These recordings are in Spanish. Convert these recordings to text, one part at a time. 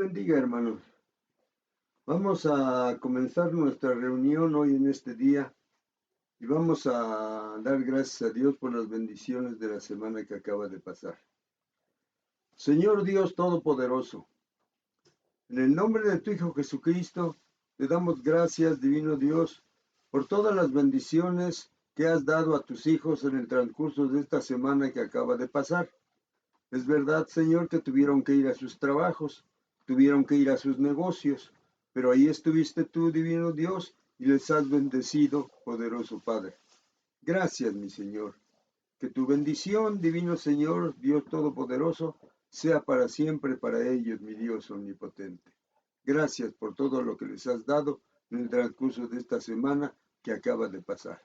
bendiga, hermanos. Vamos a comenzar nuestra reunión hoy en este día y vamos a dar gracias a Dios por las bendiciones de la semana que acaba de pasar. Señor Dios Todopoderoso, en el nombre de tu Hijo Jesucristo, te damos gracias, divino Dios, por todas las bendiciones que has dado a tus hijos en el transcurso de esta semana que acaba de pasar. Es verdad, Señor, que tuvieron que ir a sus trabajos, tuvieron que ir a sus negocios, pero ahí estuviste tú, divino Dios, y les has bendecido, poderoso Padre. Gracias, mi Señor. Que tu bendición, divino Señor, Dios Todopoderoso, sea para siempre para ellos, mi Dios omnipotente. Gracias por todo lo que les has dado en el transcurso de esta semana que acaba de pasar.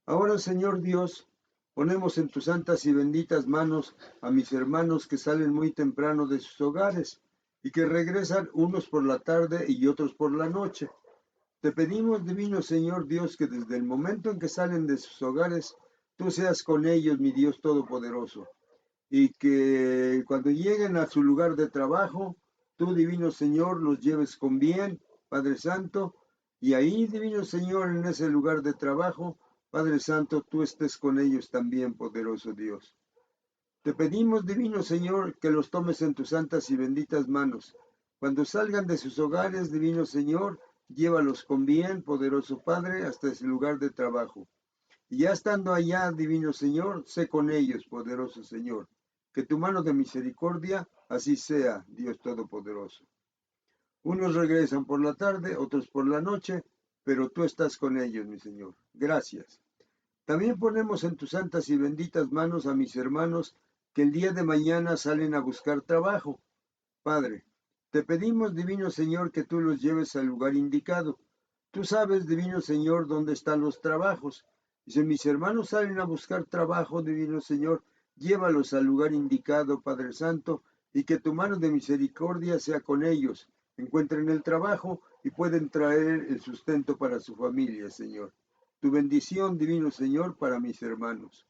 Ahora, Señor Dios, ponemos en tus santas y benditas manos a mis hermanos que salen muy temprano de sus hogares y que regresan unos por la tarde y otros por la noche. Te pedimos, divino Señor Dios, que desde el momento en que salen de sus hogares, tú seas con ellos, mi Dios Todopoderoso, y que cuando lleguen a su lugar de trabajo, tú, divino Señor, los lleves con bien, Padre Santo, y ahí, divino Señor, en ese lugar de trabajo, Padre Santo, tú estés con ellos también, poderoso Dios. Te pedimos, divino Señor, que los tomes en tus santas y benditas manos. Cuando salgan de sus hogares, divino Señor, llévalos con bien, poderoso Padre, hasta ese lugar de trabajo. Y ya estando allá, divino Señor, sé con ellos, poderoso Señor. Que tu mano de misericordia así sea, Dios Todopoderoso. Unos regresan por la tarde, otros por la noche, pero tú estás con ellos, mi Señor. Gracias. También ponemos en tus santas y benditas manos a mis hermanos que el día de mañana salen a buscar trabajo. Padre, te pedimos, divino Señor, que tú los lleves al lugar indicado. Tú sabes, divino Señor, dónde están los trabajos. Y si mis hermanos salen a buscar trabajo, divino Señor, llévalos al lugar indicado, Padre Santo, y que tu mano de misericordia sea con ellos. Encuentren el trabajo y pueden traer el sustento para su familia, Señor. Tu bendición, divino Señor, para mis hermanos.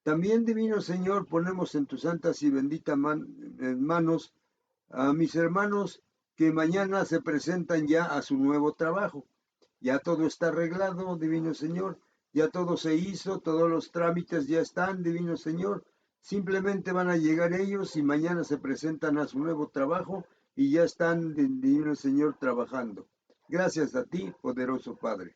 También, divino Señor, ponemos en tus santas y benditas manos a mis hermanos que mañana se presentan ya a su nuevo trabajo. Ya todo está arreglado, divino Señor, ya todo se hizo, todos los trámites ya están, divino Señor. Simplemente van a llegar ellos y mañana se presentan a su nuevo trabajo y ya están, divino Señor, trabajando. Gracias a ti, poderoso Padre.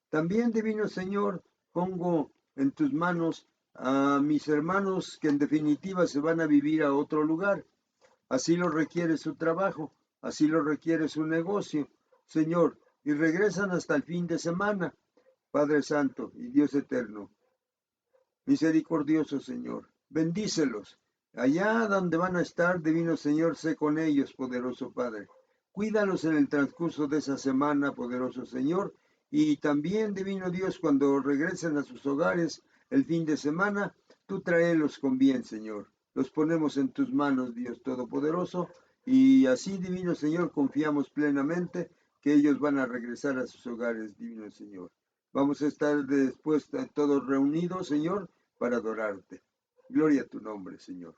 También, divino Señor, pongo en tus manos a mis hermanos que en definitiva se van a vivir a otro lugar. Así lo requiere su trabajo, así lo requiere su negocio, Señor, y regresan hasta el fin de semana. Padre Santo y Dios eterno, misericordioso Señor, bendícelos. Allá donde van a estar, divino Señor, sé con ellos, poderoso Padre. Cuídalos en el transcurso de esa semana, poderoso Señor, y también, divino Dios, cuando regresen a sus hogares el fin de semana, tú tráelos con bien, Señor. Los ponemos en tus manos, Dios Todopoderoso, y así, divino Señor, confiamos plenamente que ellos van a regresar a sus hogares, divino Señor. Vamos a estar después todos reunidos, Señor, para adorarte. Gloria a tu nombre, Señor.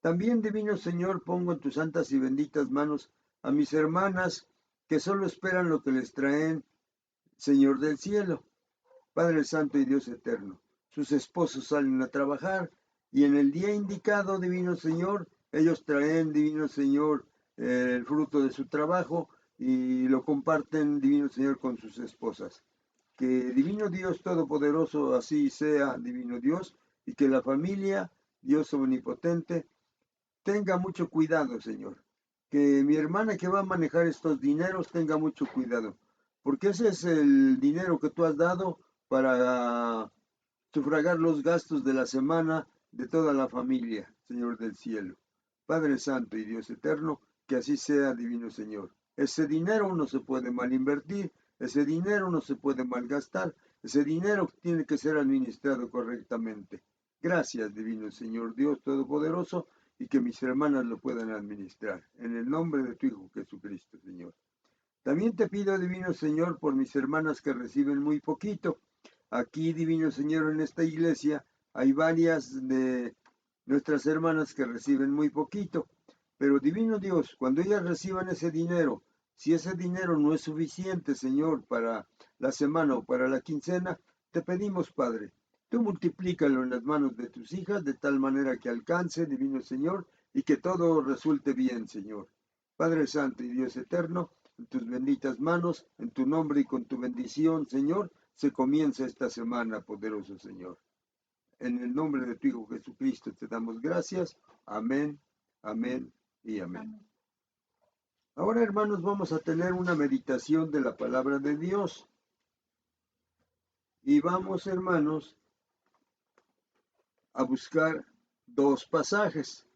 También, divino Señor, pongo en tus santas y benditas manos a mis hermanas que solo esperan lo que les traen, Señor del cielo, Padre Santo y Dios eterno. Sus esposos salen a trabajar y en el día indicado, divino Señor, ellos traen, divino Señor, el fruto de su trabajo y lo comparten, divino Señor, con sus esposas. Que divino Dios Todopoderoso así sea, divino Dios, y que la familia, Dios omnipotente, tenga mucho cuidado, Señor. Que mi hermana que va a manejar estos dineros tenga mucho cuidado, porque ese es el dinero que tú has dado para sufragar los gastos de la semana de toda la familia, Señor del cielo. Padre Santo y Dios eterno, que así sea, divino Señor. Ese dinero no se puede mal invertir, ese dinero no se puede malgastar, ese dinero tiene que ser administrado correctamente. Gracias, divino Señor Dios Todopoderoso, y que mis hermanas lo puedan administrar. En el nombre de tu Hijo Jesucristo, Señor. También te pido, divino Señor, por mis hermanas que reciben muy poquito. Aquí, divino Señor, en esta iglesia hay varias de nuestras hermanas que reciben muy poquito. Pero divino Dios, cuando ellas reciban ese dinero, si ese dinero no es suficiente, Señor, para la semana o para la quincena, te pedimos, Padre, tú multiplícalo en las manos de tus hijas de tal manera que alcance, divino Señor, y que todo resulte bien, Señor. Padre Santo y Dios eterno, en tus benditas manos, en tu nombre y con tu bendición, Señor, se comienza esta semana, poderoso Señor. En el nombre de tu Hijo Jesucristo te damos gracias. Amén, amén y amén. Ahora, hermanos, vamos a tener una meditación de la palabra de Dios. Y vamos, hermanos, a buscar dos pasajes.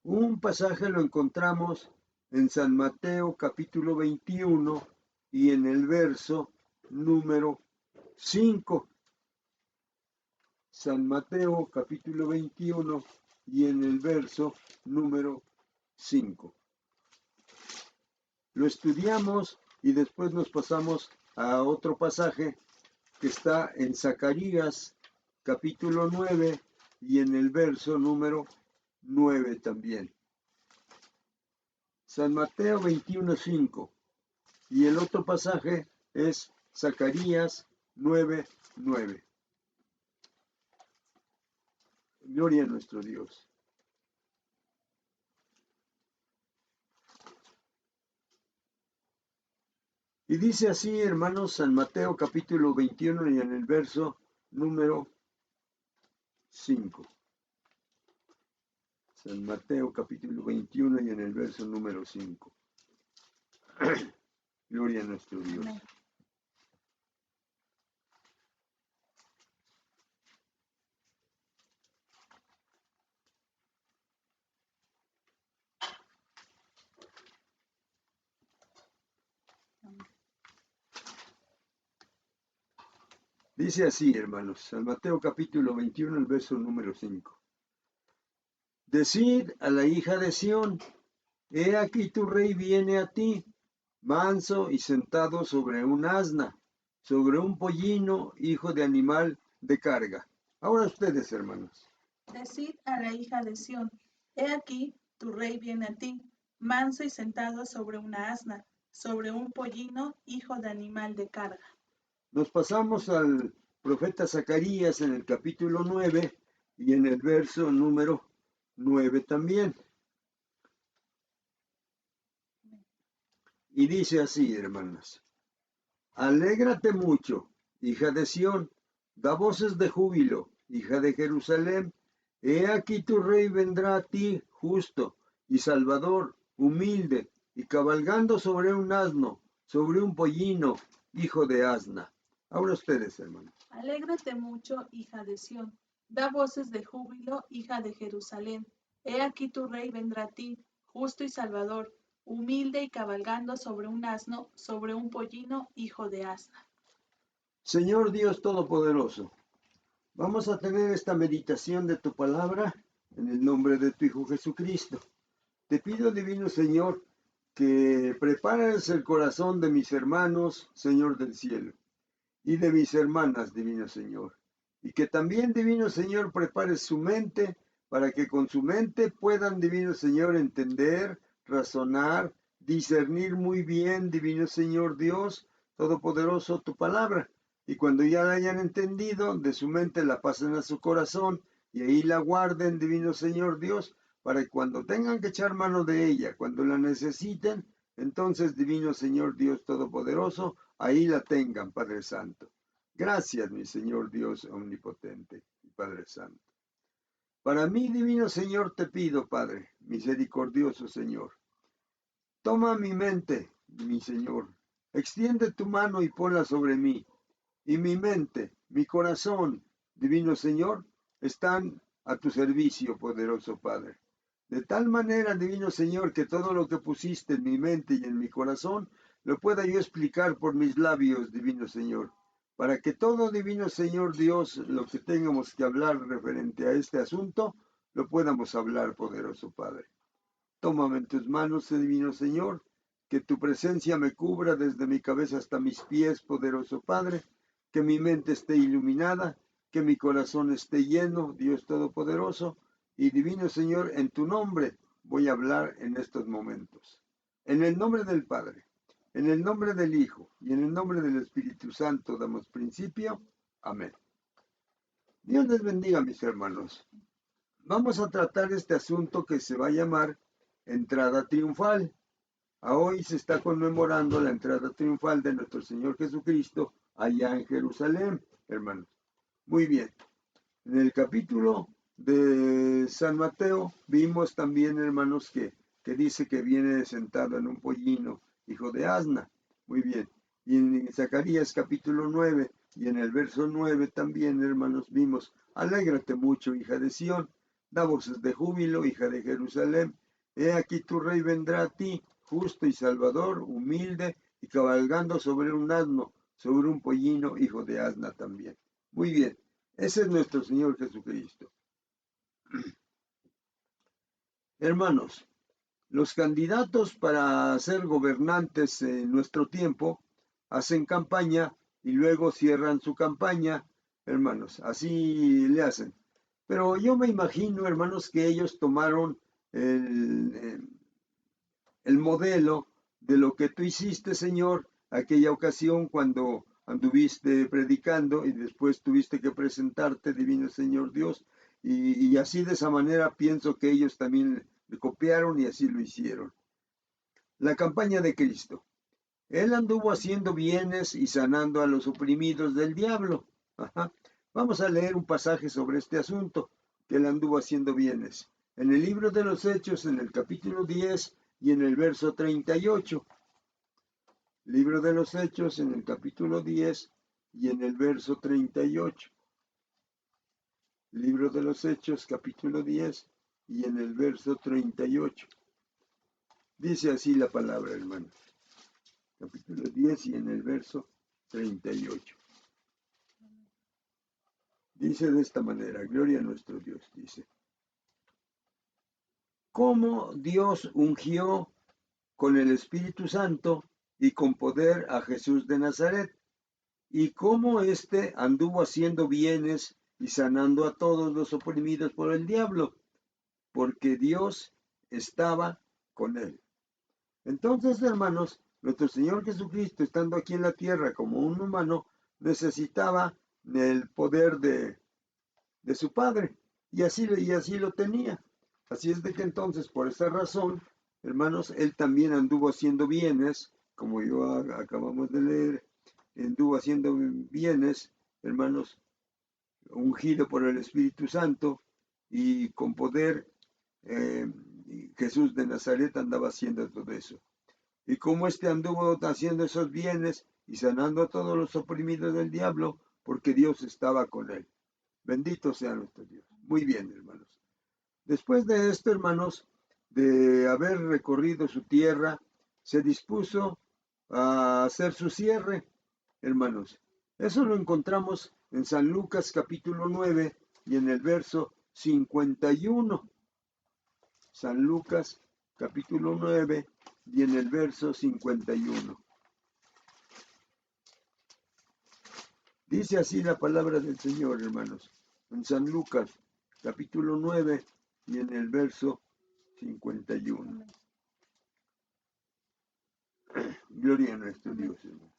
Un pasaje lo encontramos en San Mateo capítulo 21 y en el verso número 5. San Mateo capítulo 21 y en el verso número 5. Lo estudiamos y después nos pasamos a otro pasaje que está en Zacarías capítulo 9 y en el verso número 9 también. San Mateo 21:5 y el otro pasaje es Zacarías 9:9. Gloria a nuestro Dios. Y dice así, hermanos, San Mateo capítulo 21 y en el verso número 5. San Mateo capítulo 21 y en el verso número 5. Gloria a nuestro Dios. Amén. Dice así, hermanos, San Mateo capítulo 21, el verso número 5. Decid a la hija de Sión, he aquí tu rey viene a ti, manso y sentado sobre un asna, sobre un pollino, hijo de animal de carga. Ahora ustedes, hermanos. Decid a la hija de Sión, he aquí tu rey viene a ti, manso y sentado sobre una asna, sobre un pollino, hijo de animal de carga. Nos pasamos al profeta Zacarías en el capítulo 9 y en el verso número 9 también. Y dice así, hermanas. Alégrate mucho, hija de Sión, da voces de júbilo, hija de Jerusalén. He aquí tu rey vendrá a ti, justo y salvador, humilde, y cabalgando sobre un asno, sobre un pollino, hijo de asna. Ahora ustedes, hermanos. Alégrate mucho, hija de Sión, da voces de júbilo, hija de Jerusalén. He aquí tu rey vendrá a ti, justo y salvador, humilde y cabalgando sobre un asno, sobre un pollino, hijo de asna. Señor Dios Todopoderoso, vamos a tener esta meditación de tu palabra en el nombre de tu Hijo Jesucristo. Te pido, divino Señor, que prepares el corazón de mis hermanos, Señor del cielo, y de mis hermanas, divino Señor. Y que también, divino Señor, prepares su mente para que con su mente puedan, divino Señor, entender, razonar, discernir muy bien, divino Señor Dios, Todopoderoso, tu palabra. Y cuando ya la hayan entendido, de su mente la pasen a su corazón y ahí la guarden, divino Señor Dios, para que cuando tengan que echar mano de ella, cuando la necesiten, entonces, divino Señor Dios Todopoderoso, ahí la tengan, Padre Santo. Gracias, mi Señor Dios omnipotente y Padre Santo. Para mí, divino Señor, te pido, Padre, misericordioso Señor. Toma mi mente, mi Señor. Extiende tu mano y ponla sobre mí. Y mi mente, mi corazón, divino Señor, están a tu servicio, poderoso Padre. De tal manera, divino Señor, que todo lo que pusiste en mi mente y en mi corazón, lo pueda yo explicar por mis labios, divino Señor. Para que todo, divino Señor Dios, lo que tengamos que hablar referente a este asunto, lo podamos hablar, poderoso Padre. Tómame en tus manos, divino Señor, que tu presencia me cubra desde mi cabeza hasta mis pies, poderoso Padre, que mi mente esté iluminada, que mi corazón esté lleno, Dios Todopoderoso, y divino Señor, en tu nombre voy a hablar en estos momentos. En el nombre del Padre, en el nombre del Hijo y en el nombre del Espíritu Santo damos principio. Amén. Dios les bendiga, mis hermanos. Vamos a tratar este asunto que se va a llamar entrada triunfal. Hoy se está conmemorando la entrada triunfal de nuestro Señor Jesucristo allá en Jerusalén, hermanos. Muy bien. En el capítulo de San Mateo vimos también, hermanos, que dice que viene sentado en un pollino, hijo de asna. Muy bien. Y en Zacarías capítulo 9 y en el verso 9 también, hermanos, vimos: alégrate mucho, hija de Sión, da voces de júbilo, hija de Jerusalén. He aquí tu rey vendrá a ti, justo y salvador, humilde y cabalgando sobre un asno, sobre un pollino, hijo de asna también. Muy bien. Ese es nuestro Señor Jesucristo. Hermanos, los candidatos para ser gobernantes en nuestro tiempo hacen campaña y luego cierran su campaña, hermanos, así le hacen. Pero yo me imagino, hermanos, que ellos tomaron el modelo de lo que tú hiciste, Señor, aquella ocasión cuando anduviste predicando y después tuviste que presentarte, divino Señor Dios, y así de esa manera pienso que ellos también le copiaron y así lo hicieron. La campaña de Cristo. Él anduvo haciendo bienes y sanando a los oprimidos del diablo. Ajá. Vamos a leer un pasaje sobre este asunto, que él anduvo haciendo bienes. En el libro de los Hechos, en el capítulo 10 y en el verso 38. Libro de los Hechos, en el capítulo 10 y en el verso 38. Libro de los Hechos, capítulo 10 y en el verso 38. Dice así la palabra, hermano. Capítulo 10 y en el verso 38. Dice de esta manera: gloria a nuestro Dios, dice: cómo Dios ungió con el Espíritu Santo y con poder a Jesús de Nazaret, y cómo éste anduvo haciendo bienes y sanando a todos los oprimidos por el diablo, porque Dios estaba con él. Entonces, hermanos, nuestro Señor Jesucristo, estando aquí en la tierra como un humano, necesitaba el poder de su Padre, y así lo tenía. Así es de que entonces, por esa razón, hermanos, él también anduvo haciendo bienes, como yo acabamos de leer, anduvo haciendo bienes, hermanos, ungido por el Espíritu Santo y con poder. Jesús de Nazaret andaba haciendo todo eso. Y como éste anduvo haciendo esos bienes y sanando a todos los oprimidos del diablo, porque Dios estaba con él. Bendito sea nuestro Dios. Muy bien, hermanos. Después de esto, hermanos, de haber recorrido su tierra, se dispuso a hacer su cierre, hermanos. Eso lo encontramos en San Lucas capítulo 9 y en el verso 51. San Lucas capítulo 9 y en el verso 51. Dice así la palabra del Señor, hermanos, en San Lucas capítulo 9 y en el verso 51. Gloria a nuestro Dios, hermano.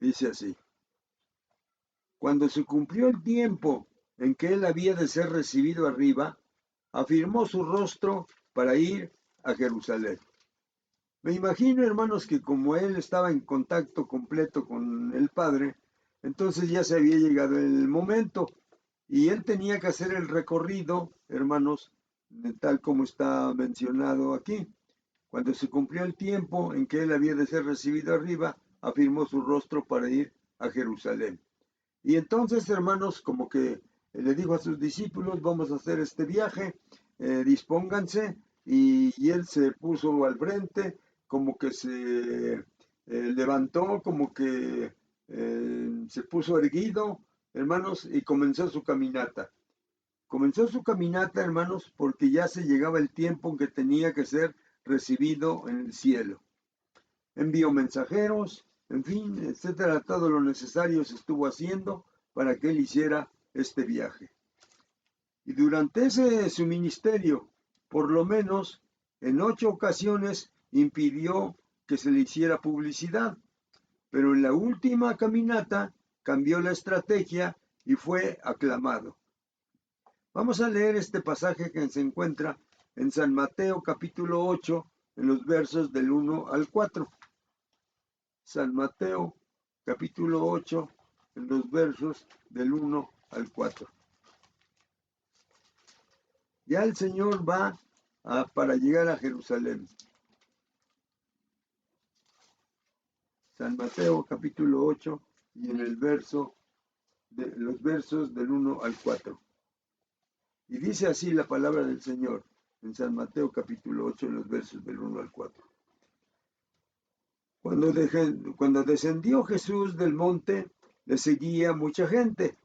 Dice así: cuando se cumplió el tiempo en que él había de ser recibido arriba, afirmó su rostro para ir a Jerusalén. Me imagino, hermanos, que como él estaba en contacto completo con el Padre, entonces ya se había llegado el momento y él tenía que hacer el recorrido, hermanos, tal como está mencionado aquí. Cuando se cumplió el tiempo en que él había de ser recibido arriba, afirmó su rostro para ir a Jerusalén. Y entonces, hermanos, como que le dijo a sus discípulos: vamos a hacer este viaje, dispónganse, y él se puso al frente, como que se levantó, como que se puso erguido, hermanos, y comenzó su caminata. Comenzó su caminata, hermanos, porque ya se llegaba el tiempo en que tenía que ser recibido en el cielo. Envió mensajeros, en fin, etcétera, todo lo necesario se estuvo haciendo para que él hiciera este viaje. Y durante su ministerio, por lo menos en 8 ocasiones impidió que se le hiciera publicidad, pero en la última caminata cambió la estrategia y fue aclamado. Vamos a leer este pasaje que se encuentra en San Mateo capítulo 8, en los versos del 1 al 4. San Mateo capítulo 8, en los versos del 1 al 4. Ya el Señor va para llegar a Jerusalén. San Mateo capítulo 8 y en los versos del 1 al 4. Y dice así la palabra del Señor en San Mateo capítulo 8, en los versos del 1 al 4. Cuando descendió Jesús del monte, le seguía mucha gente.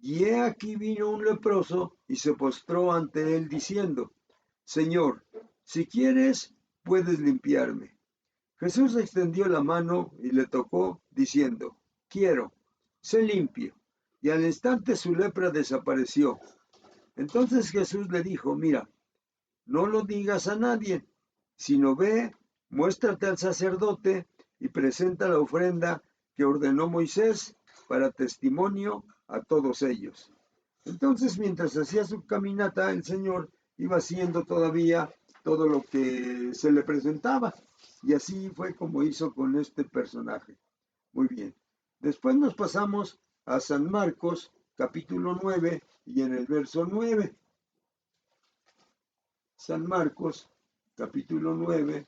Y he aquí vino un leproso y se postró ante él diciendo: Señor, si quieres, puedes limpiarme. Jesús extendió la mano y le tocó, diciendo: Quiero, sé limpio. Y al instante su lepra desapareció. Entonces Jesús le dijo: Mira, no lo digas a nadie, sino ve, muéstrate al sacerdote y presenta la ofrenda que ordenó Moisés para testimonio a todos ellos. Entonces, mientras hacía su caminata, el Señor iba haciendo todavía todo lo que se le presentaba. Y así fue como hizo con este personaje. Muy bien. Después nos pasamos a San Marcos, capítulo 9, y en el verso 9. San Marcos, capítulo 9,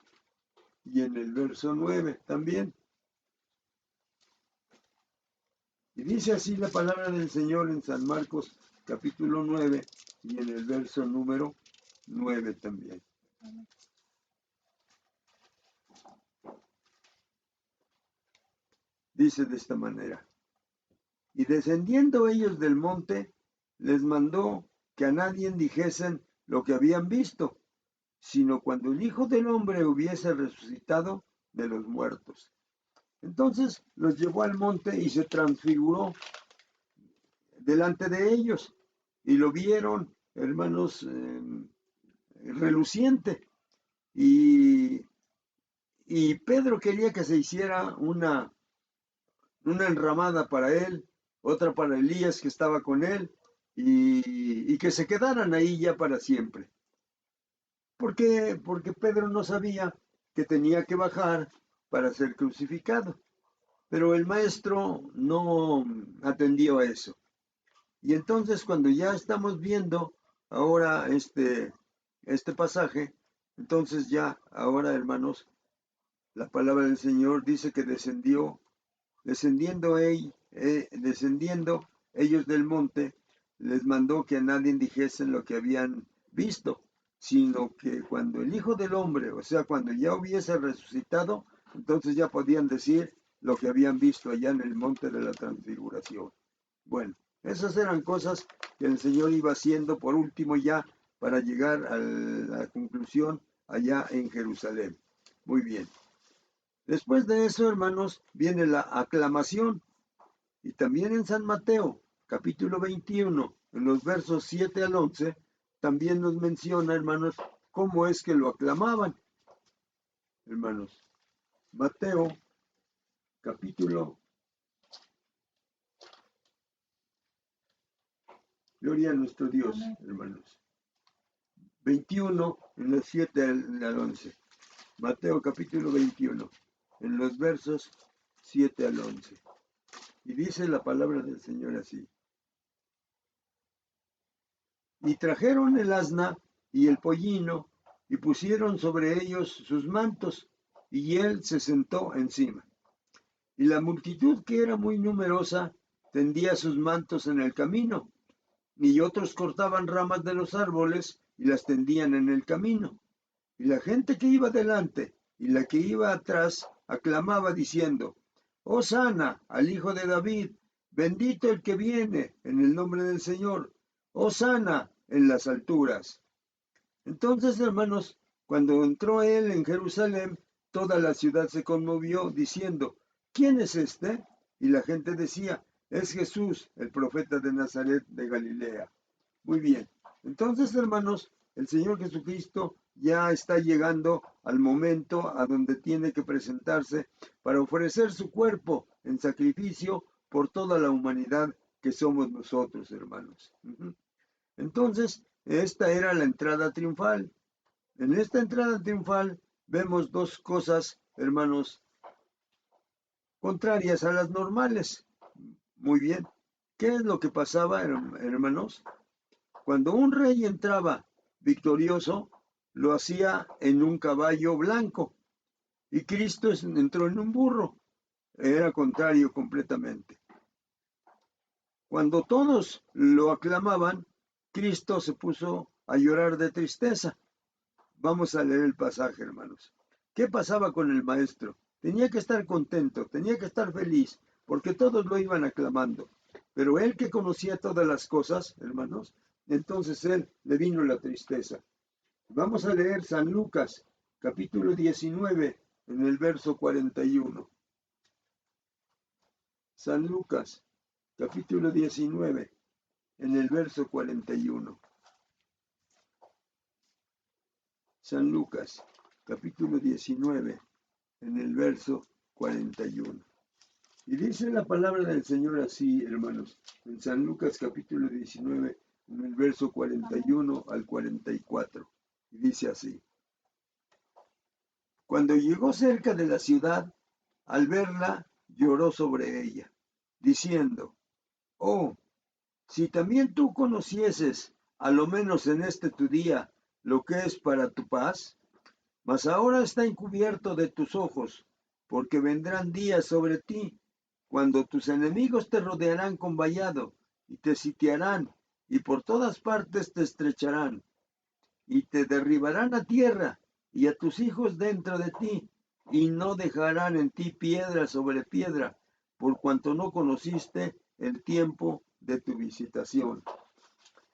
y en el verso 9 también. Y dice así la palabra del Señor en San Marcos, capítulo 9, y en el verso número 9 también. Dice de esta manera: y descendiendo ellos del monte, les mandó que a nadie dijesen lo que habían visto, sino cuando el Hijo del Hombre hubiese resucitado de los muertos. Entonces los llevó al monte y se transfiguró delante de ellos, y lo vieron, hermanos, reluciente. Y Pedro quería que se hiciera una enramada para él, otra para Elías que estaba con él, y que se quedaran ahí ya para siempre. ¿Por qué? Porque Pedro no sabía que tenía que bajar para ser crucificado. Pero el maestro no atendió a eso. Y entonces cuando ya estamos viendo ahora este pasaje, entonces ya ahora, hermanos, la palabra del Señor dice que descendiendo ellos del monte, les mandó que a nadie dijesen lo que habían visto, sino que cuando el Hijo del Hombre, o sea, cuando ya hubiese resucitado, entonces ya podían decir lo que habían visto allá en el monte de la transfiguración. Bueno, esas eran cosas que el Señor iba haciendo por último ya para llegar a la conclusión allá en Jerusalén. Muy bien. Después de eso, hermanos, viene la aclamación. Y también en San Mateo, capítulo 21, en los versos 7 al 11, también nos menciona, hermanos, cómo es que lo aclamaban. Hermanos, Mateo, capítulo, gloria a nuestro Dios, hermanos. 21, en los 7 al 11. Mateo, capítulo 21, en los versos 7 al 11. Y dice la palabra del Señor así: y trajeron el asna y el pollino, y pusieron sobre ellos sus mantos, y él se sentó encima. Y la multitud, que era muy numerosa, tendía sus mantos en el camino, y otros cortaban ramas de los árboles y las tendían en el camino. Y la gente que iba delante y la que iba atrás aclamaba diciendo: Hosana al Hijo de David, bendito el que viene en el nombre del Señor, Hosana en las alturas. Entonces, hermanos, cuando entró él en Jerusalén, toda la ciudad se conmovió diciendo: ¿quién es este? Y la gente decía: es Jesús, el profeta de Nazaret de Galilea. Muy bien. Entonces, hermanos, el Señor Jesucristo ya está llegando al momento a donde tiene que presentarse para ofrecer su cuerpo en sacrificio por toda la humanidad que somos nosotros, hermanos. Entonces, esta era la entrada triunfal. En esta entrada triunfal vemos dos cosas, hermanos, contrarias a las normales. Muy bien. ¿Qué es lo que pasaba, hermanos? Cuando un rey entraba victorioso, lo hacía en un caballo blanco y Cristo entró en un burro. Era contrario completamente. Cuando todos lo aclamaban, Cristo se puso a llorar de tristeza. Vamos a leer el pasaje, hermanos. ¿Qué pasaba con el maestro? Tenía que estar contento, tenía que estar feliz, porque todos lo iban aclamando. Pero él que conocía todas las cosas, hermanos, entonces él le vino la tristeza. Vamos a leer San Lucas, capítulo 19, en el verso 41. San Lucas, capítulo 19, en el verso 41. San Lucas, capítulo 19, en el verso 41. Y dice la palabra del Señor así, hermanos, en San Lucas capítulo 19, en el verso 41 al 44. Y dice así: Cuando llegó cerca de la ciudad, al verla, lloró sobre ella, diciendo: Oh, si también tú conocieses, a lo menos en este tu día, lo que es para tu paz, mas ahora está encubierto de tus ojos, porque vendrán días sobre ti, cuando tus enemigos te rodearán con vallado, y te sitiarán, y por todas partes te estrecharán, y te derribarán a tierra, y a tus hijos dentro de ti, y no dejarán en ti piedra sobre piedra, por cuanto no conociste el tiempo de tu visitación.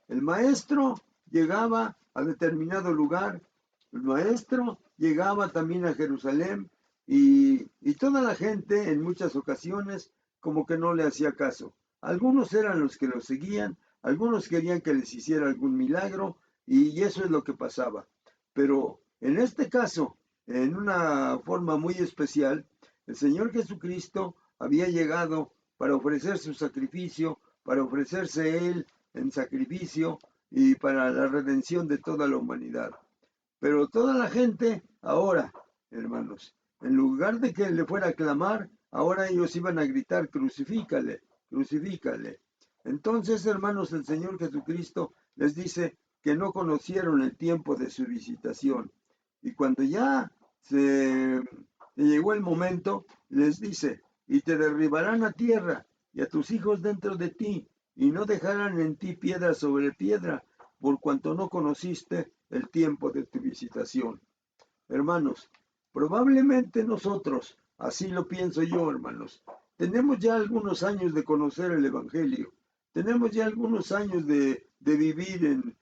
El maestro llegaba a determinado lugar, el maestro llegaba también a Jerusalén y toda la gente en muchas ocasiones como que no le hacía caso. Algunos eran los que lo seguían, algunos querían que les hiciera algún milagro y eso es lo que pasaba. Pero en este caso, en una forma muy especial, el Señor Jesucristo había llegado para ofrecer su sacrificio, para ofrecerse Él en sacrificio y para la redención de toda la humanidad. Pero toda la gente ahora, hermanos, en lugar de que le fuera a clamar, ahora ellos iban a gritar: crucifícale, crucifícale. Entonces, hermanos, el Señor Jesucristo les dice que no conocieron el tiempo de su visitación. Y cuando ya se llegó el momento, les dice: y te derribarán a tierra y a tus hijos dentro de ti, y no dejarán en ti piedra sobre piedra, por cuanto no conociste el tiempo de tu visitación. Hermanos, probablemente nosotros, así lo pienso yo, hermanos, tenemos ya algunos años de conocer el Evangelio, tenemos ya algunos años de vivir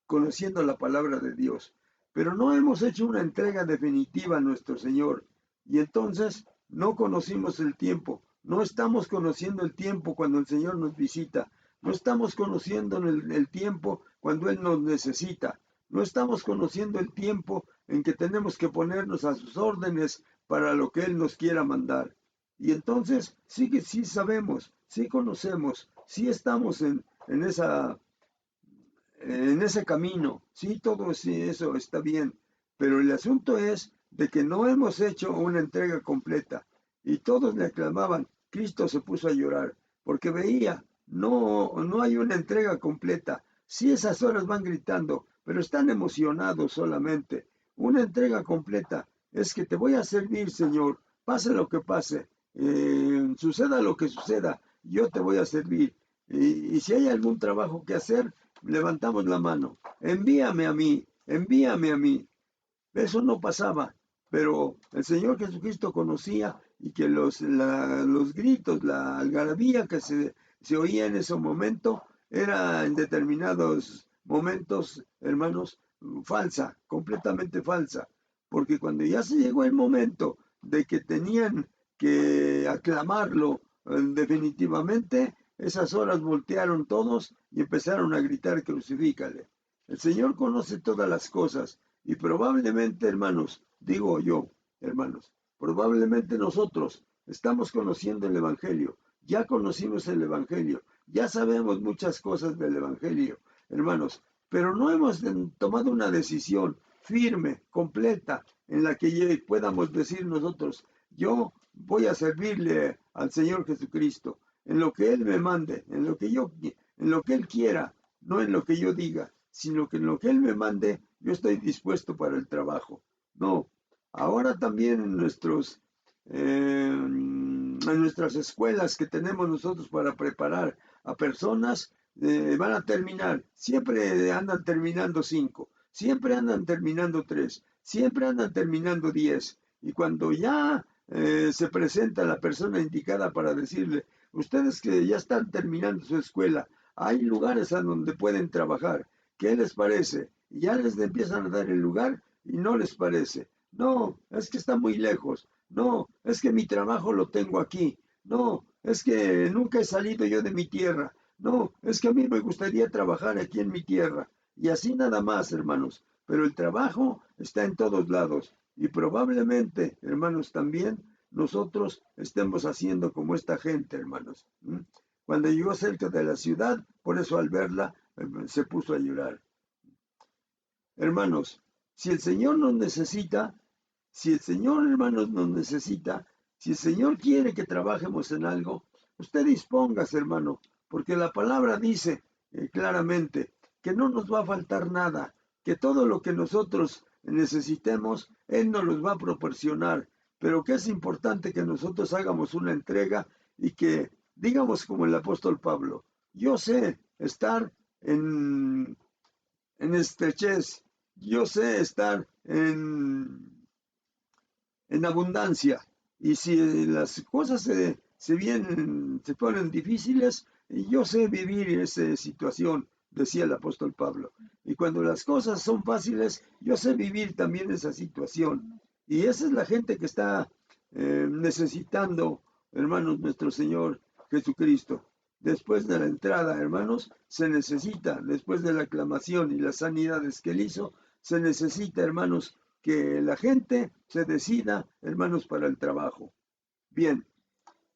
conociendo la palabra de Dios, pero no hemos hecho una entrega definitiva a nuestro Señor, y entonces no conocimos el tiempo, no estamos conociendo el tiempo cuando el Señor nos visita, no estamos conociendo el tiempo cuando Él nos necesita. No estamos conociendo el tiempo en que tenemos que ponernos a sus órdenes para lo que Él nos quiera mandar. Y entonces sí que sí sabemos, sí conocemos, sí estamos en ese camino. Sí, todo sí, eso está bien. Pero el asunto es de que no hemos hecho una entrega completa. Y todos le aclamaban. Cristo se puso a llorar porque veía, no hay una entrega completa. Sí, esas horas van gritando, pero están emocionados solamente. Una entrega completa es que te voy a servir, Señor, pase lo que pase, suceda lo que suceda, yo te voy a servir. Y si hay algún trabajo que hacer, levantamos la mano. Envíame a mí, envíame a mí. Eso no pasaba, pero el Señor Jesucristo conocía y que los gritos, la algarabía que se oía en ese momento era en determinados momentos, hermanos, falsa, completamente falsa, porque cuando ya se llegó el momento de que tenían que aclamarlo definitivamente, esas horas voltearon todos y empezaron a gritar, crucifícale. El Señor conoce todas las cosas y probablemente, hermanos, digo yo, hermanos, probablemente nosotros estamos conociendo el Evangelio, ya conocimos el Evangelio, ya sabemos muchas cosas del Evangelio, hermanos, pero no hemos tomado una decisión firme, completa, en la que podamos decir nosotros, yo voy a servirle al Señor Jesucristo, en lo que Él me mande, en lo que Él quiera, no en lo que yo diga, sino que en lo que Él me mande, yo estoy dispuesto para el trabajo. No, ahora también en nuestras escuelas que tenemos nosotros para preparar a personas, van a terminar, siempre andan terminando 5, siempre andan terminando 3, siempre andan terminando 10. Y cuando ya se presenta la persona indicada para decirle, ustedes que ya están terminando su escuela, hay lugares a donde pueden trabajar, ¿qué les parece? Y ya les empiezan a dar el lugar y no les parece. No, es que está muy lejos. No, es que mi trabajo lo tengo aquí. No, es que nunca he salido yo de mi tierra. No, es que a mí me gustaría trabajar aquí en mi tierra. Y así nada más, hermanos. Pero el trabajo está en todos lados. Y probablemente, hermanos, también nosotros estemos haciendo como esta gente, hermanos. Cuando llegó cerca de la ciudad, por eso al verla se puso a llorar. Hermanos, si el Señor nos necesita, si el Señor, hermanos, nos necesita, si el Señor quiere que trabajemos en algo, usted dispóngase, hermano, porque la palabra dice claramente que no nos va a faltar nada, que todo lo que nosotros necesitemos, Él nos los va a proporcionar, pero que es importante que nosotros hagamos una entrega y que digamos como el apóstol Pablo, yo sé estar en estrechez, yo sé estar en abundancia. Y si las cosas se ponen difíciles, yo sé vivir esa situación, decía el apóstol Pablo. Y cuando las cosas son fáciles, yo sé vivir también esa situación. Y esa es la gente que está necesitando, hermanos, nuestro Señor Jesucristo. Después de la entrada, hermanos, se necesita, después de la aclamación y las sanidades que él hizo, se necesita, hermanos, que la gente se decida, hermanos, para el trabajo. Bien,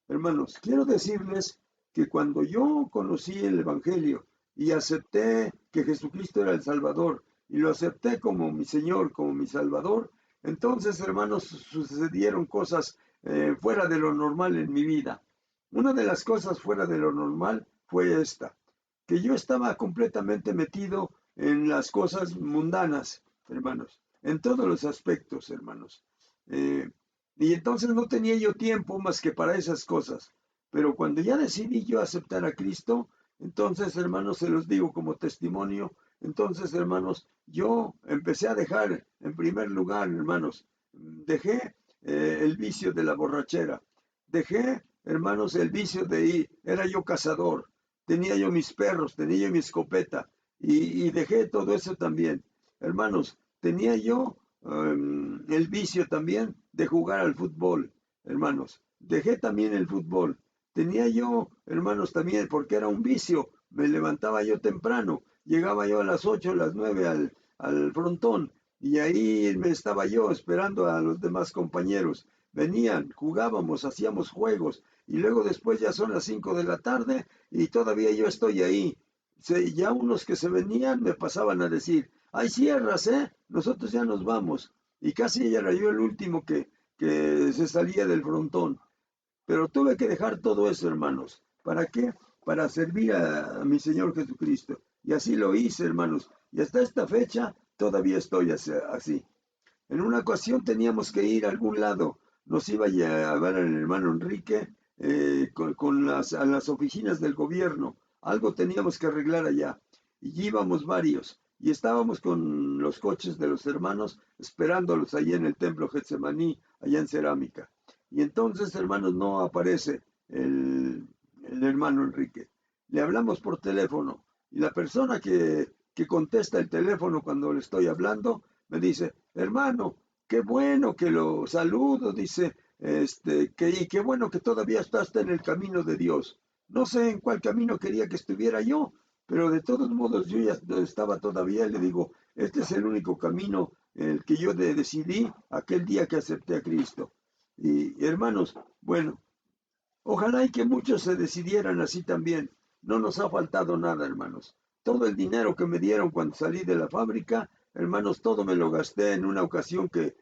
hermanos, quiero decirles que cuando yo conocí el Evangelio y acepté que Jesucristo era el Salvador y lo acepté como mi Señor, como mi Salvador, entonces, hermanos, sucedieron cosas fuera de lo normal en mi vida. Una de las cosas fuera de lo normal fue esta, que yo estaba completamente metido en las cosas mundanas, hermanos, en todos los aspectos, hermanos. Y entonces no tenía yo tiempo más que para esas cosas. Pero cuando ya decidí yo aceptar a Cristo, entonces, hermanos, se los digo como testimonio, entonces, hermanos, yo empecé a dejar, en primer lugar, hermanos, dejé el vicio de la borrachera, dejé, hermanos, el vicio de ir, era yo cazador, tenía yo mis perros, tenía yo mi escopeta, y dejé todo eso también. Hermanos, tenía yo el vicio también de jugar al fútbol, hermanos. Dejé también el fútbol. Tenía yo, hermanos, también, porque era un vicio, me levantaba yo temprano, llegaba yo a las 8, a las 9 al frontón, y ahí me estaba yo esperando a los demás compañeros. Venían, jugábamos, hacíamos juegos, y luego después ya son las 5 de la tarde y todavía yo estoy ahí. Ya unos que se venían me pasaban a decir, hay sierras, nosotros ya nos vamos. Y casi era yo el último que se salía del frontón. Pero tuve que dejar todo eso, hermanos. ¿Para qué? Para servir a mi Señor Jesucristo. Y así lo hice, hermanos. Y hasta esta fecha todavía estoy así. En una ocasión teníamos que ir a algún lado. Nos iba a llevar el hermano Enrique a las oficinas del gobierno. Algo teníamos que arreglar allá. Y íbamos varios. Y estábamos con los coches de los hermanos esperándolos allí en el templo Getsemaní, allá en Cerámica. Y entonces, hermanos, no aparece el hermano Enrique. Le hablamos por teléfono. Y la persona que contesta el teléfono cuando le estoy hablando me dice, hermano, qué bueno que lo saludo, dice, y qué bueno que todavía está en el camino de Dios. No sé en cuál camino quería que estuviera yo, pero de todos modos yo ya no estaba todavía, le digo, este es el único camino en el que yo decidí aquel día que acepté a Cristo. Y hermanos, bueno, ojalá y que muchos se decidieran así también. No nos ha faltado nada, hermanos. Todo el dinero que me dieron cuando salí de la fábrica, hermanos, todo me lo gasté en una ocasión que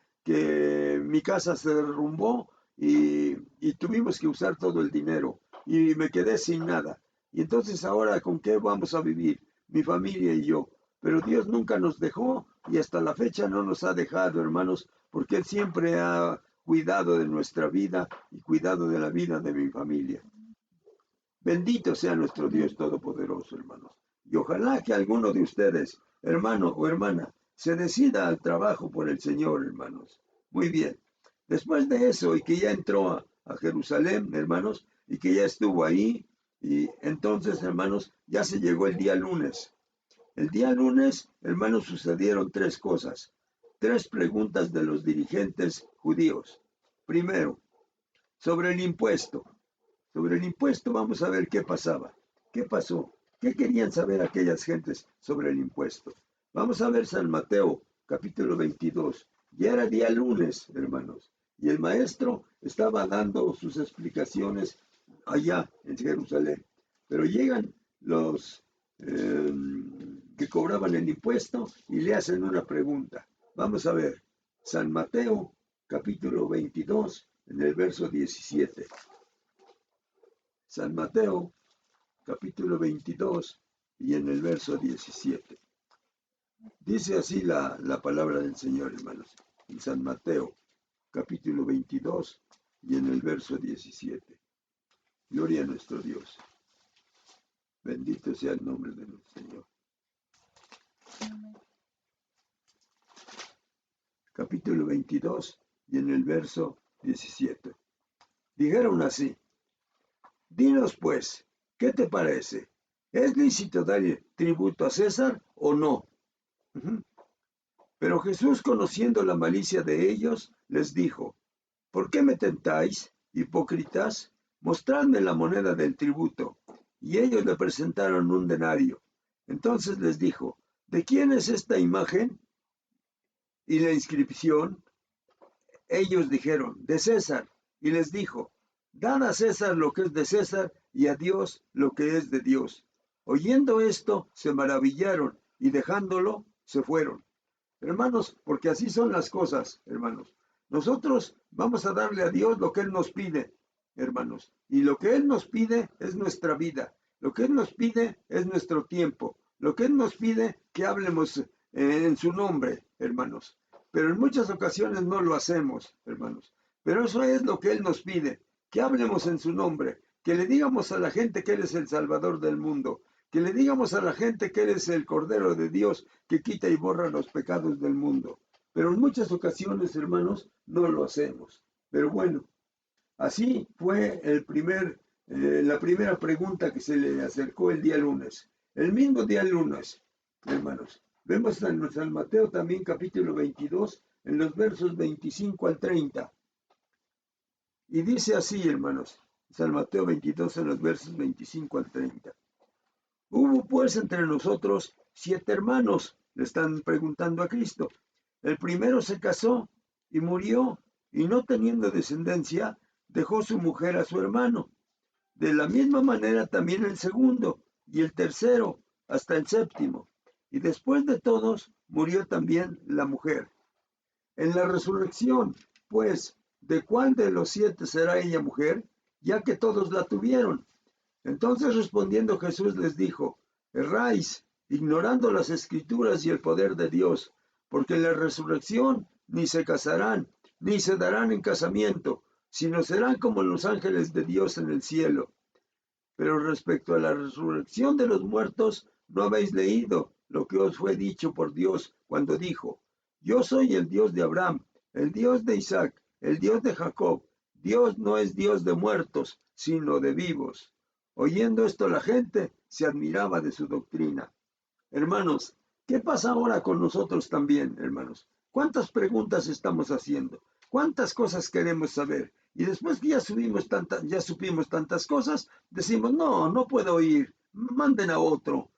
mi casa se derrumbó y tuvimos que usar todo el dinero y me quedé sin nada. Y entonces ahora, ¿con qué vamos a vivir? Mi familia y yo. Pero Dios nunca nos dejó y hasta la fecha no nos ha dejado, hermanos, porque Él siempre ha cuidado de nuestra vida y cuidado de la vida de mi familia. Bendito sea nuestro Dios Todopoderoso, hermanos. Y ojalá que alguno de ustedes, hermano o hermana, se decida al trabajo por el Señor, hermanos. Muy bien. Después de eso y que ya entró a Jerusalén, hermanos, y que ya estuvo ahí, y entonces, hermanos, ya se llegó el día lunes. El día lunes, hermanos, sucedieron tres cosas, tres preguntas de los dirigentes judíos. Primero, sobre el impuesto. Sobre el impuesto vamos a ver qué pasaba. ¿Qué pasó? ¿Qué querían saber aquellas gentes sobre el impuesto? Vamos a ver San Mateo, capítulo 22. Ya era día lunes, hermanos, y el maestro estaba dando sus explicaciones allá en Jerusalén. Pero llegan los que cobraban el impuesto y le hacen una pregunta. Vamos a ver, San Mateo, capítulo 22, en el verso 17. San Mateo, capítulo 22, y en el verso 17. Dice así la palabra del Señor, hermanos, en San Mateo, capítulo 22, y en el verso 17. Gloria a nuestro Dios. Bendito sea el nombre de nuestro Señor. Capítulo 22, y en el verso 17. Dijeron así: dinos pues, ¿qué te parece? ¿Es lícito dar tributo a César o no? Pero Jesús, conociendo la malicia de ellos, les dijo: ¿por qué me tentáis, hipócritas? Mostradme la moneda del tributo. Y ellos le presentaron un denario. Entonces les dijo: ¿de quién es esta imagen y la inscripción? Ellos dijeron: de César. Y les dijo: dad a César lo que es de César y a Dios lo que es de Dios. Oyendo esto, se maravillaron y dejándolo, se fueron. Hermanos, porque así son las cosas, hermanos. Nosotros vamos a darle a Dios lo que Él nos pide, hermanos. Y lo que Él nos pide es nuestra vida. Lo que Él nos pide es nuestro tiempo. Lo que Él nos pide que hablemos en su nombre, hermanos. Pero en muchas ocasiones no lo hacemos, hermanos. Pero eso es lo que Él nos pide, que hablemos en su nombre, que le digamos a la gente que Él es el Salvador del mundo, que le digamos a la gente que Él es el Cordero de Dios que quita y borra los pecados del mundo. Pero en muchas ocasiones, hermanos, no lo hacemos. Pero bueno, así fue la primera pregunta que se le acercó el día lunes. El mismo día lunes, hermanos. Vemos en San Mateo también capítulo 22, en los versos 25 al 30. Y dice así, hermanos, San Mateo 22 en los versos 25 al 30. Hubo pues entre nosotros 7 hermanos, le están preguntando a Cristo. El primero se casó y murió, y no teniendo descendencia, dejó su mujer a su hermano. De la misma manera también el segundo, y el tercero, hasta el séptimo. Y después de todos, murió también la mujer. En la resurrección, pues, ¿de cuál de los 7 será ella mujer? Ya que todos la tuvieron. Entonces respondiendo Jesús les dijo: erráis, ignorando las Escrituras y el poder de Dios, porque en la resurrección ni se casarán, ni se darán en casamiento, sino serán como los ángeles de Dios en el cielo. Pero respecto a la resurrección de los muertos, no habéis leído lo que os fue dicho por Dios cuando dijo: yo soy el Dios de Abraham, el Dios de Isaac, el Dios de Jacob. Dios no es Dios de muertos, sino de vivos. Oyendo esto, la gente se admiraba de su doctrina. Hermanos, ¿qué pasa ahora con nosotros también, hermanos? ¿Cuántas preguntas estamos haciendo? ¿Cuántas cosas queremos saber? Y después que ya supimos tantas cosas, decimos: no puedo ir, manden a otro.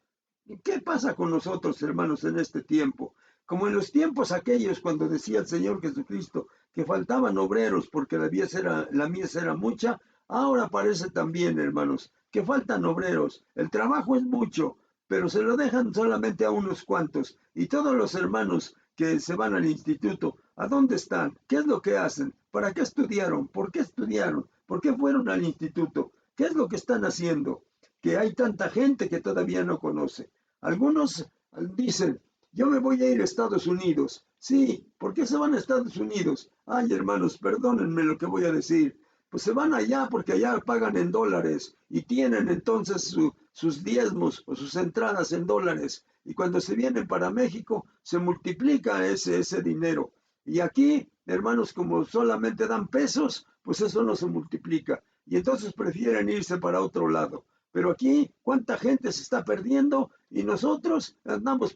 ¿Qué pasa con nosotros, hermanos, en este tiempo? Como en los tiempos aquellos cuando decía el Señor Jesucristo que faltaban obreros porque la mies era mucha, ahora parece también, hermanos, que faltan obreros. El trabajo es mucho, pero se lo dejan solamente a unos cuantos. Y todos los hermanos que se van al instituto, ¿a dónde están? ¿Qué es lo que hacen? ¿Para qué estudiaron? ¿Por qué estudiaron? ¿Por qué fueron al instituto? ¿Qué es lo que están haciendo? Que hay tanta gente que todavía no conoce. Algunos dicen, yo me voy a ir a Estados Unidos. Sí, ¿por qué se van a Estados Unidos? Ay, hermanos, perdónenme lo que voy a decir. Pues se van allá porque allá pagan en dólares y tienen entonces sus diezmos o sus entradas en dólares. Y cuando se vienen para México, se multiplica ese dinero. Y aquí, hermanos, como solamente dan pesos, pues eso no se multiplica. Y entonces prefieren irse para otro lado. Pero aquí, ¿cuánta gente se está perdiendo? Y nosotros andamos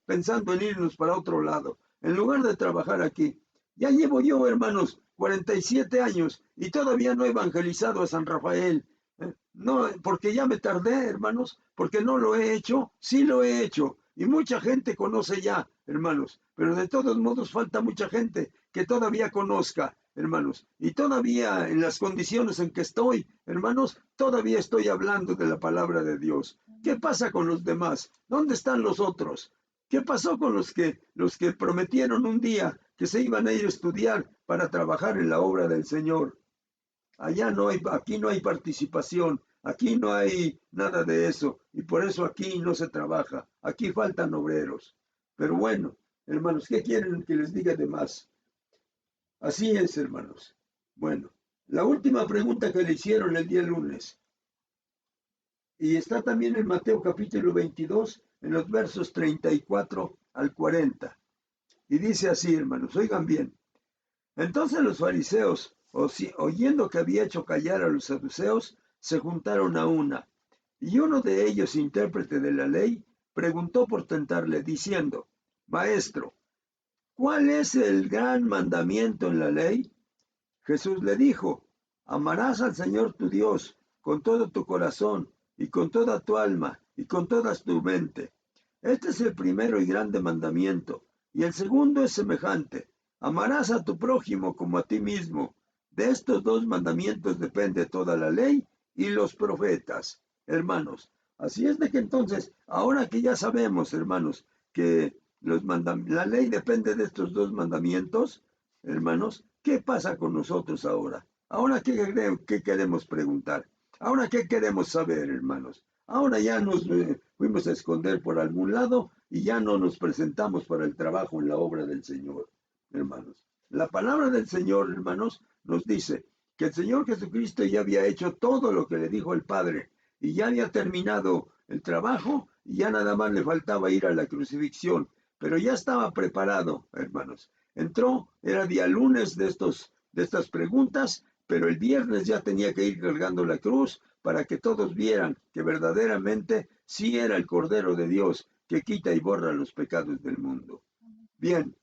pensando en irnos para otro lado, en lugar de trabajar aquí. Ya llevo yo, hermanos, 47 años y todavía no he evangelizado a San Rafael. No, porque ya me tardé, hermanos, porque no lo he hecho, sí lo he hecho. Y mucha gente conoce ya, hermanos, pero de todos modos falta mucha gente que todavía conozca, hermanos. Y todavía en las condiciones en que estoy, hermanos, todavía estoy hablando de la palabra de Dios. ¿Qué pasa con los demás? ¿Dónde están los otros? ¿Qué pasó con los que prometieron un día que se iban a ir a estudiar para trabajar en la obra del Señor? Allá no hay, aquí no hay participación, aquí no hay nada de eso, y por eso aquí no se trabaja, aquí faltan obreros. Pero bueno, hermanos, ¿qué quieren que les diga de más? Así es, hermanos. Bueno, la última pregunta que le hicieron el día lunes, y está también en Mateo capítulo 22, en los versos 34 al 40. Y dice así, hermanos, oigan bien. Entonces los fariseos, oyendo que había hecho callar a los saduceos, se juntaron a una. Y uno de ellos, intérprete de la ley, preguntó por tentarle, diciendo, Maestro, ¿cuál es el gran mandamiento en la ley? Jesús le dijo, amarás al Señor tu Dios con todo tu corazón y con toda tu alma y con toda tu mente. Este es el primero y grande mandamiento, y el segundo es semejante. Amarás a tu prójimo como a ti mismo. De estos dos mandamientos depende toda la ley y los profetas, hermanos. Así es de que entonces, ahora que ya sabemos, hermanos, que la ley depende de estos dos mandamientos, hermanos, ¿qué pasa con nosotros ahora? Ahora, ¿qué queremos preguntar? Ahora, ¿qué queremos saber, hermanos? Ahora ya nos fuimos a esconder por algún lado y ya no nos presentamos para el trabajo en la obra del Señor, hermanos. La palabra del Señor, hermanos, nos dice que el Señor Jesucristo ya había hecho todo lo que le dijo el Padre y ya había terminado el trabajo y ya nada más le faltaba ir a la crucifixión, pero ya estaba preparado, hermanos. Entró, era día lunes de estas preguntas, pero el viernes ya tenía que ir cargando la cruz para que todos vieran que verdaderamente sí era el Cordero de Dios que quita y borra los pecados del mundo. Bien,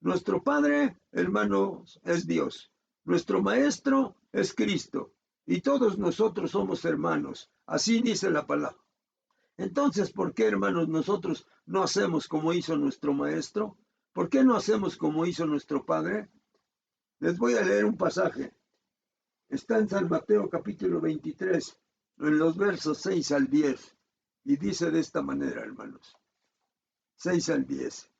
nuestro Padre, hermanos, es Dios. Nuestro Maestro es Cristo. Y todos nosotros somos hermanos. Así dice la palabra. Entonces, ¿por qué, hermanos, nosotros no hacemos como hizo nuestro Maestro? ¿Por qué no hacemos como hizo nuestro Padre? Les voy a leer un pasaje. Está en San Mateo capítulo 23, en los versos 6 al 10. Y dice de esta manera, hermanos. 6 al 10.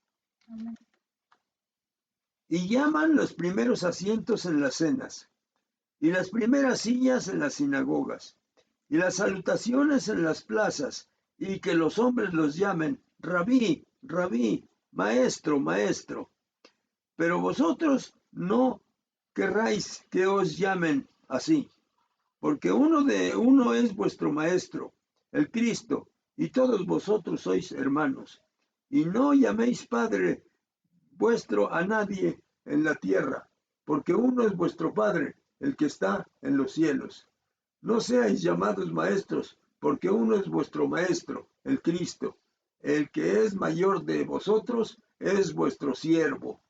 Y llaman los primeros asientos en las cenas, y las primeras sillas en las sinagogas, y las salutaciones en las plazas, y que los hombres los llamen Rabí, Rabí, Maestro, Maestro. Pero vosotros no querráis que os llamen así, porque uno es vuestro Maestro, el Cristo, y todos vosotros sois hermanos. Y no llaméis Padre vuestro a nadie en la tierra, porque uno es vuestro Padre, el que está en los cielos. No seáis llamados maestros, porque uno es vuestro Maestro, el Cristo. El que es mayor de vosotros es vuestro siervo.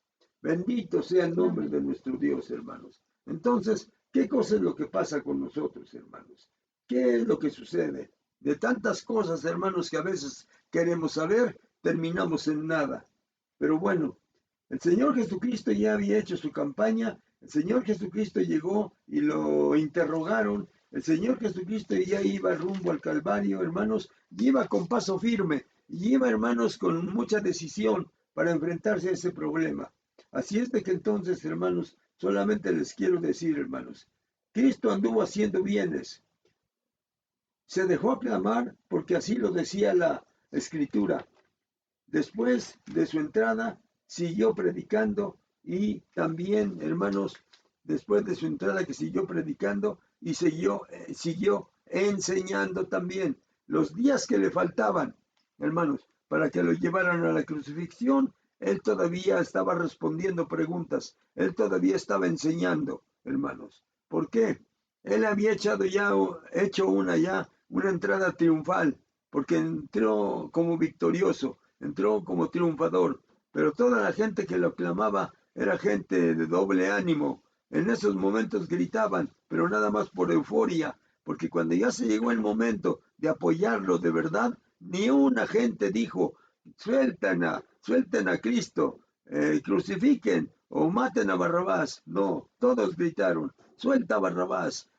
Bendito sea el nombre de nuestro Dios, hermanos. Entonces, ¿qué cosa es lo que pasa con nosotros, hermanos? ¿Qué es lo que sucede? De tantas cosas, hermanos, que a veces queremos saber, terminamos en nada. Pero bueno, el Señor Jesucristo ya había hecho su campaña, el Señor Jesucristo llegó y lo interrogaron, el Señor Jesucristo ya iba rumbo al Calvario, hermanos, y iba con paso firme, y iba, hermanos, con mucha decisión para enfrentarse a ese problema. Así es de que entonces, hermanos, solamente les quiero decir, hermanos, Cristo anduvo haciendo bienes, se dejó aclamar porque así lo decía la Escritura. Después de su entrada, siguió predicando y también, hermanos, después de su entrada que siguió predicando y siguió enseñando también los días que le faltaban, hermanos, para que lo llevaran a la crucifixión. Él todavía estaba respondiendo preguntas, él todavía estaba enseñando, hermanos. ¿Por qué? Él había hecho una entrada triunfal, porque entró como victorioso, entró como triunfador, pero toda la gente que lo aclamaba era gente de doble ánimo. En esos momentos gritaban, pero nada más por euforia, porque cuando ya se llegó el momento de apoyarlo de verdad, ni una gente dijo, suelten a Cristo, crucifiquen o maten a Barrabás. No, todos gritaron, suelta a Barrabás.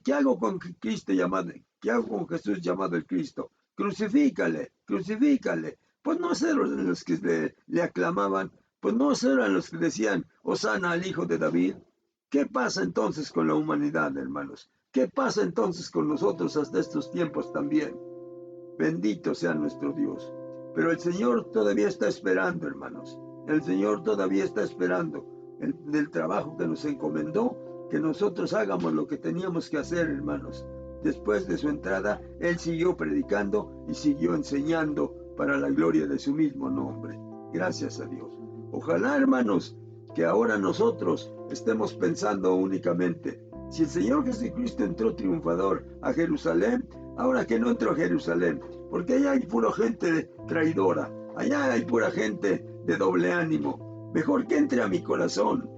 ¿Qué hago con Cristo llamado? ¿Qué hago con Jesús llamado el Cristo? Crucifícale, crucifícale. Pues no eran los que le aclamaban, pues no eran los que decían, Hosana al Hijo de David. ¿Qué pasa entonces con la humanidad, hermanos? ¿Qué pasa entonces con nosotros hasta estos tiempos también? Bendito sea nuestro Dios. Pero el Señor todavía está esperando, hermanos. El Señor todavía está esperando del trabajo que nos encomendó, que nosotros hagamos lo que teníamos que hacer, hermanos. Después de su entrada, Él siguió predicando y siguió enseñando para la gloria de su mismo nombre. Gracias a Dios. Ojalá, hermanos, que ahora nosotros estemos pensando únicamente, si el Señor Jesucristo entró triunfador a Jerusalén, ahora que no entró a Jerusalén, porque allá hay pura gente traidora, allá hay pura gente de doble ánimo. Mejor que entre a mi corazón,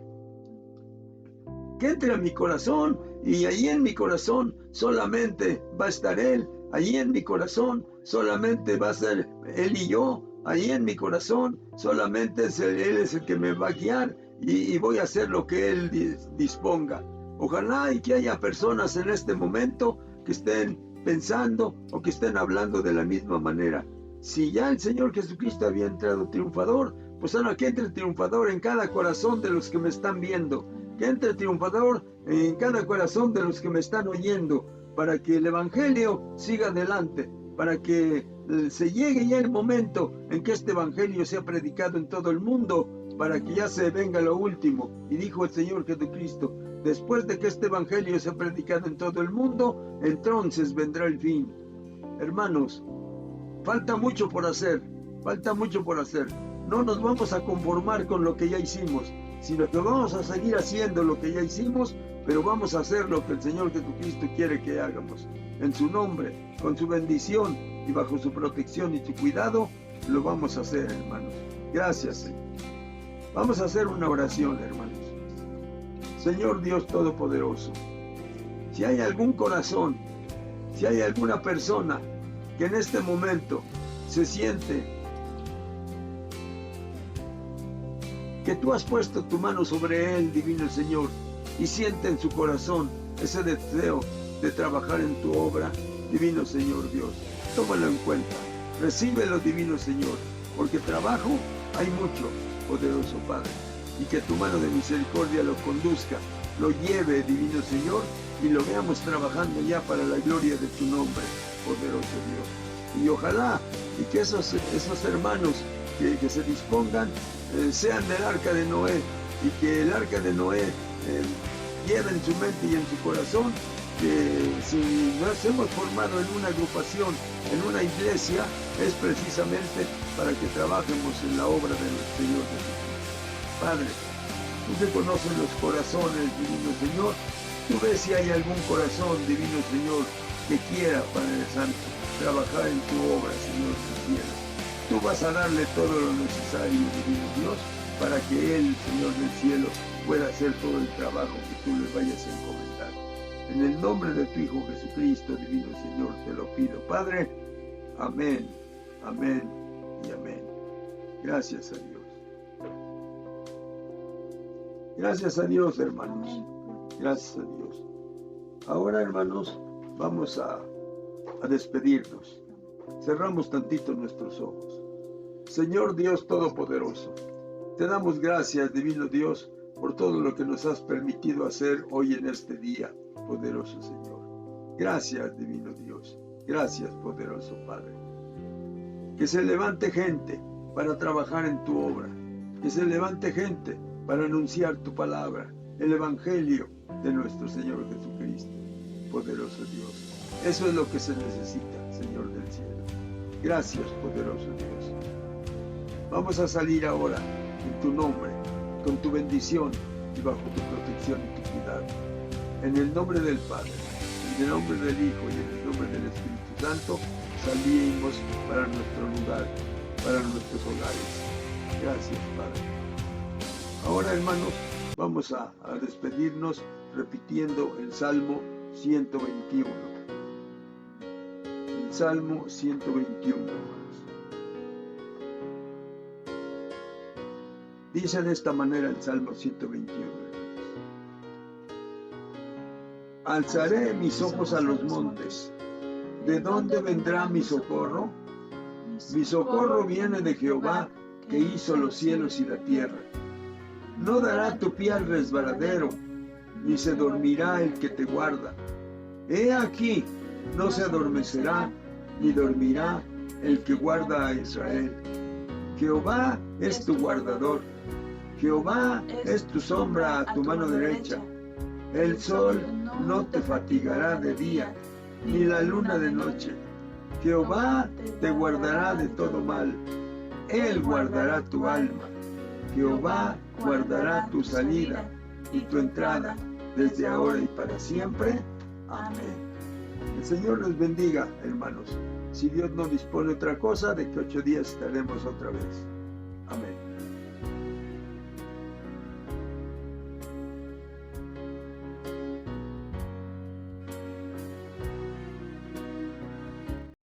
que entre a mi corazón, y allí en mi corazón solamente va a estar Él, allí en mi corazón solamente va a ser Él y yo, allí en mi corazón solamente Él es el que me va a guiar y voy a hacer lo que Él disponga. Ojalá y que haya personas en este momento que estén pensando o que estén hablando de la misma manera. Si ya el Señor Jesucristo había entrado triunfador, pues ahora que entre triunfador en cada corazón de los que me están viendo, que entre triunfador en cada corazón de los que me están oyendo, para que el Evangelio siga adelante, para que se llegue ya el momento en que este Evangelio sea predicado en todo el mundo, para que ya se venga lo último. Y dijo el Señor Jesucristo, después de que este Evangelio sea predicado en todo el mundo, entonces vendrá el fin. Hermanos, falta mucho por hacer, falta mucho por hacer. No nos vamos a conformar con lo que ya hicimos, sino que vamos a seguir haciendo lo que ya hicimos, pero vamos a hacer lo que el Señor Jesucristo quiere que hagamos. En su nombre, con su bendición y bajo su protección y su cuidado, lo vamos a hacer, hermanos. Gracias, Señor. Vamos a hacer una oración, hermanos. Señor Dios Todopoderoso, si hay algún corazón, si hay alguna persona que en este momento se siente que tú has puesto tu mano sobre él, divino Señor, y siente en su corazón ese deseo de trabajar en tu obra, divino Señor Dios, tómalo en cuenta, recíbelo, divino Señor, porque trabajo hay mucho, poderoso Padre, y que tu mano de misericordia lo conduzca, lo lleve, divino Señor, y lo veamos trabajando ya para la gloria de tu nombre, poderoso Dios. Y ojalá y que esos hermanos que se dispongan sean del arca de Noé, y que el arca de Noé lleve en su mente y en su corazón que si nos hemos formado en una agrupación, en una iglesia, es precisamente para que trabajemos en la obra del Señor Jesucristo. Padre, tú que conoces los corazones, divino Señor, tú ves si hay algún corazón, divino Señor, que quiera, Padre Santo, trabajar en tu obra, Señor, si quiera. Tú vas a darle todo lo necesario, divino Dios, para que Él, Señor del cielo, pueda hacer todo el trabajo que tú le vayas a encomendar. En el nombre de tu Hijo Jesucristo, divino Señor, te lo pido. pido, Padre. Amén, amén y amén. Gracias a Dios. Gracias a Dios, hermanos. Gracias a Dios. Ahora, hermanos, vamos a despedirnos. Cerramos tantito nuestros ojos. Señor Dios Todopoderoso, te damos gracias, divino Dios, por todo lo que nos has permitido hacer hoy en este día, poderoso Señor. Gracias, divino Dios. Gracias, poderoso Padre. Que se levante gente para trabajar en tu obra. Que se levante gente para anunciar tu palabra, el Evangelio de nuestro Señor Jesucristo. Poderoso Dios. Eso es lo que se necesita, Señor del cielo. Gracias, poderoso Dios. Vamos a salir ahora en tu nombre, con tu bendición y bajo tu protección y tu cuidado. En el nombre del Padre, en el nombre del Hijo y en el nombre del Espíritu Santo, salimos para nuestro lugar, para nuestros hogares. Gracias, Padre. Ahora, hermanos, vamos a despedirnos repitiendo el Salmo 121. El Salmo 121, hermanos. Dice de esta manera el Salmo 121. Alzaré mis ojos a los montes. ¿De dónde vendrá mi socorro? Mi socorro viene de Jehová, que hizo los cielos y la tierra. No dará tu pie al resbaladero, ni se dormirá el que te guarda. He aquí, no se adormecerá, ni dormirá el que guarda a Israel. Jehová es tu guardador. Jehová es tu sombra a tu mano derecha. El sol no te fatigará de día, ni la luna de noche. Jehová te guardará de todo mal. Él guardará tu alma. Jehová guardará tu salida y tu entrada, desde ahora y para siempre. Amén. El Señor les bendiga, hermanos. Si Dios no dispone otra cosa, de que 8 días estaremos otra vez. Amén.